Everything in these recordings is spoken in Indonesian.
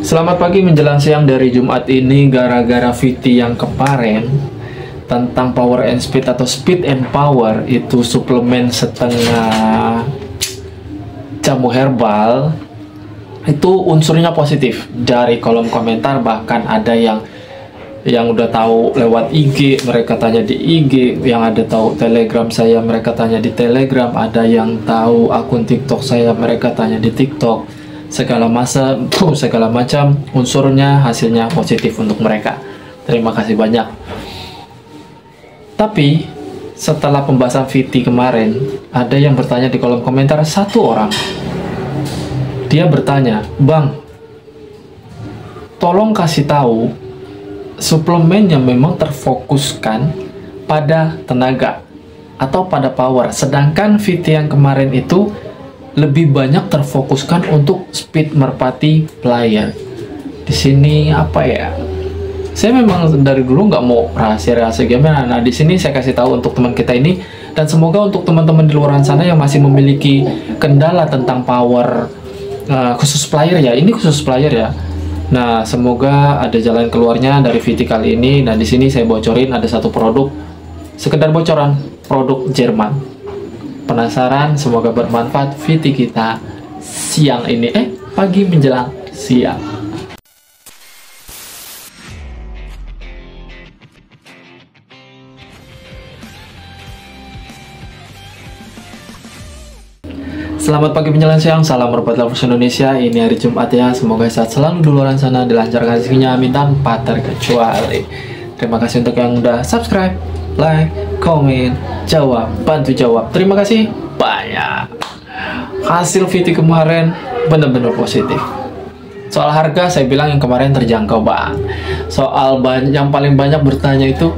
Selamat pagi menjelang siang dari Jumat ini. Gara-gara VT yang kemarin tentang power and speed atau speed and power, itu suplemen setengah jamu herbal, itu unsurnya positif. Dari kolom komentar bahkan ada yang udah tahu lewat IG, mereka tanya di IG, yang ada tahu Telegram saya, mereka tanya di Telegram, ada yang tahu akun TikTok saya, mereka tanya di TikTok. Segala macam unsurnya, hasilnya positif untuk mereka. Terima kasih banyak. Tapi setelah pembahasan VT kemarin, ada yang bertanya di kolom komentar, satu orang. Dia bertanya, "Bang, tolong kasih tahu suplemen yang memang terfokuskan pada tenaga atau pada power, sedangkan VT yang kemarin itu lebih banyak terfokuskan untuk speed merpati player." Di sini apa ya? Saya memang dari dulu nggak mau rahasia-rahasia gimana. Nah, di sini saya kasih tahu untuk teman kita ini, dan semoga untuk teman-teman di luar sana yang masih memiliki kendala tentang power, khusus player ya. Ini khusus player ya. Nah, semoga ada jalan keluarnya dari VT kali ini. Nah, di sini saya bocorin ada satu produk, sekedar bocoran, produk Jerman. Penasaran? Semoga bermanfaat VT kita siang ini, pagi menjelang siang. Selamat pagi menjelang siang, salam merupakan lovers Indonesia. Ini hari Jumat ya, semoga sehat selalu di luar sana, dilancarkan rezekinya, amin tanpa terkecuali. Terima kasih untuk yang udah subscribe, like, komen, jawab, bantu jawab. Terima kasih banyak. Hasil VT kemarin benar-benar positif. Soal harga, saya bilang yang kemarin terjangkau, Bang. Soal yang paling banyak bertanya itu,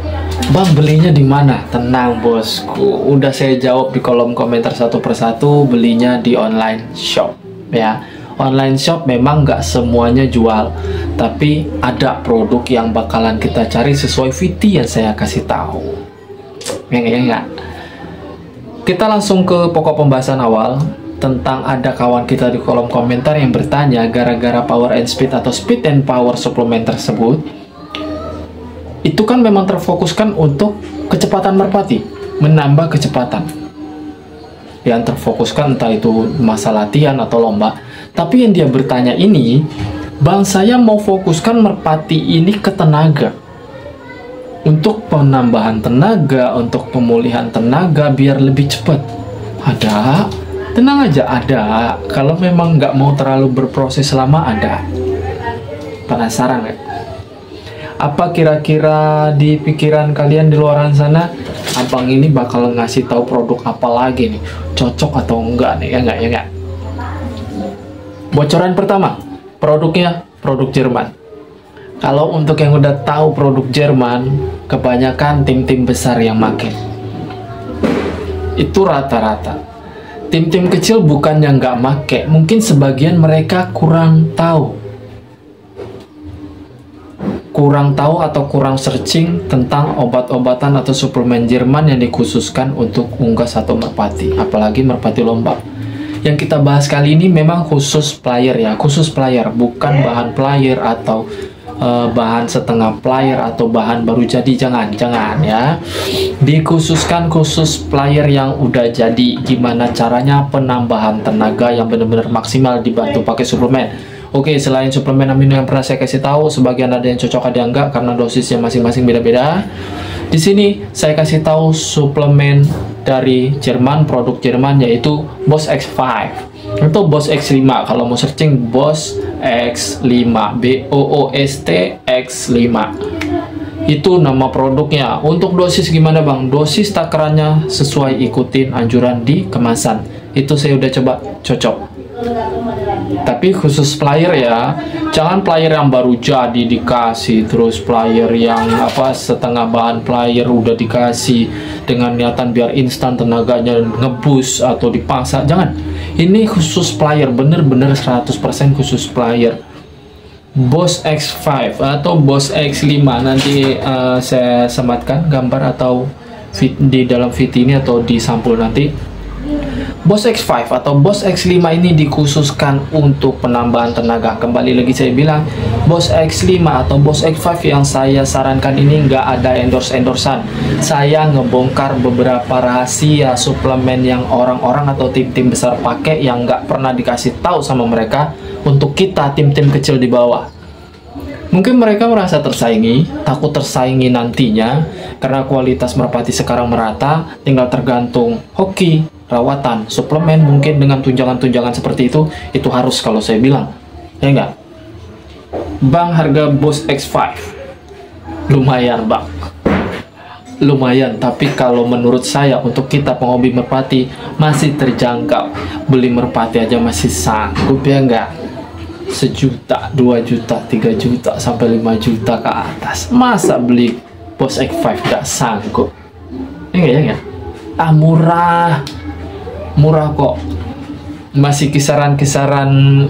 "Bang, belinya di mana?" Tenang, bosku. Udah saya jawab di kolom komentar satu persatu, belinya di online shop ya. Online shop memang nggak semuanya jual, tapi ada produk yang bakalan kita cari sesuai VT yang saya kasih tahu. Ya. Kita langsung ke pokok pembahasan awal tentang ada kawan kita di kolom komentar yang bertanya gara-gara power and speed atau speed and power suplemen tersebut itu kan memang terfokuskan untuk kecepatan merpati, menambah kecepatan. Yang terfokuskan entah itu masa latihan atau lomba. Tapi yang dia bertanya ini, "Bang, saya mau fokuskan merpati ini ke tenaga. Untuk penambahan tenaga, untuk pemulihan tenaga biar lebih cepat." Ada, tenang aja, ada. Kalau memang nggak mau terlalu berproses lama, ada. Penasaran nggak? Apa kira-kira di pikiran kalian di luar sana, abang ini bakal ngasih tahu produk apa lagi nih? Cocok atau enggak nih? Ya enggak? Bocoran pertama, produknya produk Jerman. Kalau untuk yang udah tahu produk Jerman, kebanyakan tim-tim besar yang make. Itu rata-rata. Tim-tim kecil bukannya nggak make, mungkin sebagian mereka kurang tahu atau kurang searching tentang obat-obatan atau suplemen Jerman yang dikhususkan untuk unggas atau merpati, apalagi merpati lomba. Yang kita bahas kali ini memang khusus player ya, khusus player, bukan bahan player atau bahan setengah player atau bahan baru jadi, jangan ya. Dikhususkan khusus player yang udah jadi. Gimana caranya penambahan tenaga yang benar-benar maksimal dibantu pakai suplemen. Oke, selain suplemen amino yang pernah saya kasih tahu, sebagian ada yang cocok, ada yang enggak karena dosisnya masing-masing beda-beda. Di sini saya kasih tahu suplemen dari Jerman, produk Jerman, yaitu BOSS X5 atau BOSS X5. Kalau mau searching BOSS X5, BOOST X5. Itu nama produknya. Untuk dosis gimana, Bang? Dosis takarannya sesuai ikutin anjuran di kemasan. Itu saya udah coba, cocok. Tapi khusus player ya, jangan player yang baru jadi dikasih, terus player yang setengah bahan player udah dikasih dengan niatan biar instan tenaganya ngebus atau dipaksa. Jangan. Ini khusus player, bener-bener 100% khusus player. BOSS X5 atau BOSS X5, nanti saya sematkan gambar atau di dalam VT ini atau di sampul nanti. BOSS X5 atau BOSS X5 ini dikhususkan untuk penambahan tenaga. Kembali lagi saya bilang, BOSS X5 atau BOSS X5 yang saya sarankan ini nggak ada endorse-endorsan. Saya ngebongkar beberapa rahasia suplemen yang orang-orang atau tim-tim besar pakai yang nggak pernah dikasih tahu sama mereka untuk kita tim-tim kecil di bawah. Mungkin mereka merasa tersaingi, takut tersaingi nantinya karena kualitas merpati sekarang merata, tinggal tergantung hoki, rawatan, suplemen mungkin dengan tunjangan-tunjangan seperti itu harus kalau saya bilang. Ya enggak? Bang, harga BOSS X5 lumayan bang, lumayan, tapi kalau menurut saya untuk kita penghobi merpati masih terjangkau. Beli merpati aja masih sanggup, ya enggak? 1 juta, 2 juta, 3 juta, sampai 5 juta ke atas. Masa beli BOSS X5 gak sanggup? Ya enggak? Murah kok. Masih kisaran-kisaran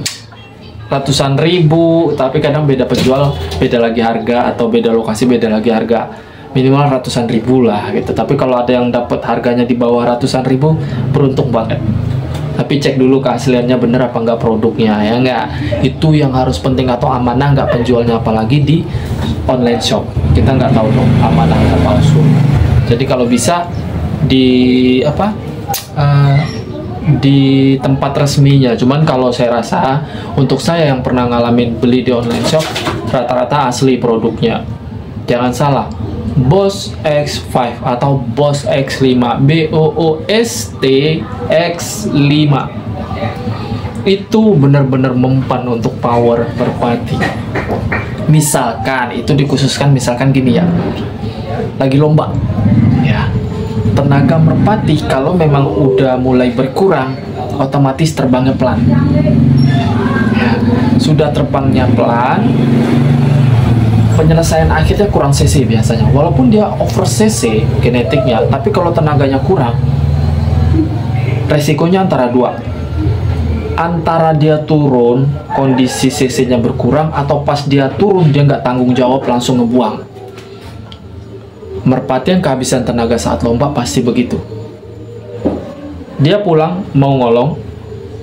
ratusan ribu, tapi kadang beda penjual, beda lagi harga, atau beda lokasi, beda lagi harga. Minimal ratusan ribu lah gitu. Tapi kalau ada yang dapat harganya di bawah ratusan ribu, beruntung banget. Tapi cek dulu keasliannya bener apa enggak produknya, ya enggak? Itu yang harus penting, atau amanah nggak penjualnya, apalagi di online shop. Kita nggak tahu dong amanah atau palsu. Jadi kalau bisa di di tempat resminya. Cuman kalau saya rasa untuk saya yang pernah ngalamin beli di online shop, rata-rata asli produknya. Jangan salah, BOSS X5 atau BOSS X5, BOOST X5 itu benar-benar mempan untuk power merpati. Misalkan itu dikhususkan, misalkan gini ya, lagi lomba ya, tenaga merpati kalau memang udah mulai berkurang, otomatis terbangnya pelan ya. Sudah terbangnya pelan, penyelesaian akhirnya kurang CC biasanya. Walaupun dia over CC genetiknya, tapi kalau tenaganya kurang, resikonya antara dua. Antara dia turun, kondisi CC-nya berkurang, atau pas dia turun dia nggak tanggung jawab langsung ngebuang. Merpati yang kehabisan tenaga saat lomba pasti begitu. Dia pulang mau ngolong,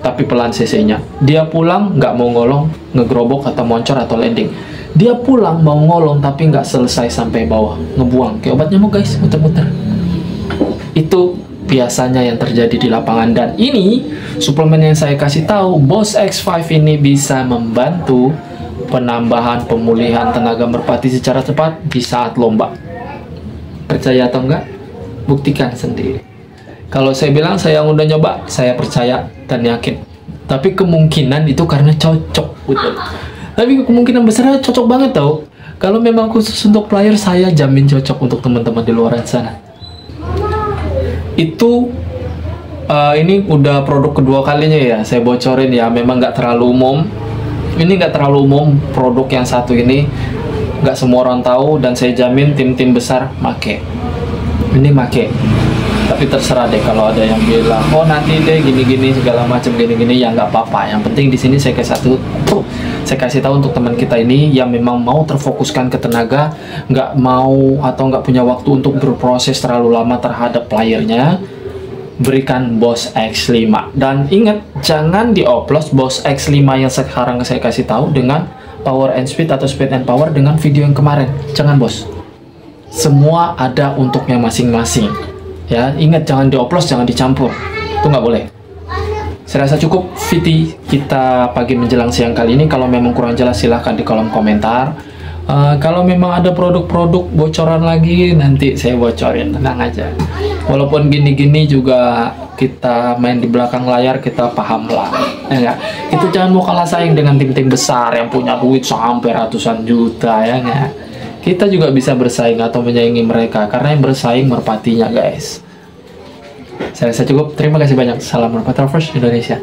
tapi pelan CC-nya. Dia pulang nggak mau ngolong, ngegerobok atau moncor atau landing. Dia pulang mau ngolong tapi nggak selesai sampai bawah, ngebuang kayak obat nyamuk guys, muter-muter. Itu biasanya yang terjadi di lapangan, dan ini suplemen yang saya kasih tahu, BOSS X5 ini bisa membantu penambahan pemulihan tenaga merpati secara cepat di saat lomba. Percaya atau enggak? Buktikan sendiri. Kalau saya bilang saya yang udah nyoba, saya percaya dan yakin. Tapi kemungkinan itu karena cocok, betul. Tapi kemungkinan besarnya cocok banget tau. Kalau memang khusus untuk player, saya jamin cocok untuk teman-teman di luar sana. Itu ini udah produk kedua kalinya ya saya bocorin ya. Memang nggak terlalu umum. Ini nggak terlalu umum produk yang satu ini. Nggak semua orang tahu, dan saya jamin tim-tim besar make. Ini make. Tapi terserah deh kalau ada yang bilang, oh nanti deh gini-gini segala macam gini-gini, ya nggak apa-apa. Yang penting di sini saya kasih tahu untuk teman kita ini yang memang mau terfokuskan ke tenaga, nggak mau atau nggak punya waktu untuk berproses terlalu lama terhadap playernya, berikan BOSS X5. Dan ingat, jangan dioplos BOSS X5 yang sekarang saya kasih tahu dengan power and speed atau speed and power dengan video yang kemarin. Jangan bos, semua ada untuknya masing-masing ya. Ingat, jangan dioplos, jangan dicampur, itu nggak boleh. Saya rasa cukup VT kita pagi menjelang siang kali ini. Kalau memang kurang jelas silahkan di kolom komentar. Kalau memang ada produk-produk bocoran lagi, nanti saya bocorin, tenang aja. Walaupun gini-gini juga kita main di belakang layar, kita paham lah, ya enggak? Kita jangan mau kalah saing dengan tim-tim besar yang punya duit sampai ratusan juta, ya enggak? Kita juga bisa bersaing atau menyaingi mereka, karena yang bersaing merpatinya guys. Saya rasa cukup, terima kasih banyak. Salam Merpati Lovers Indonesia.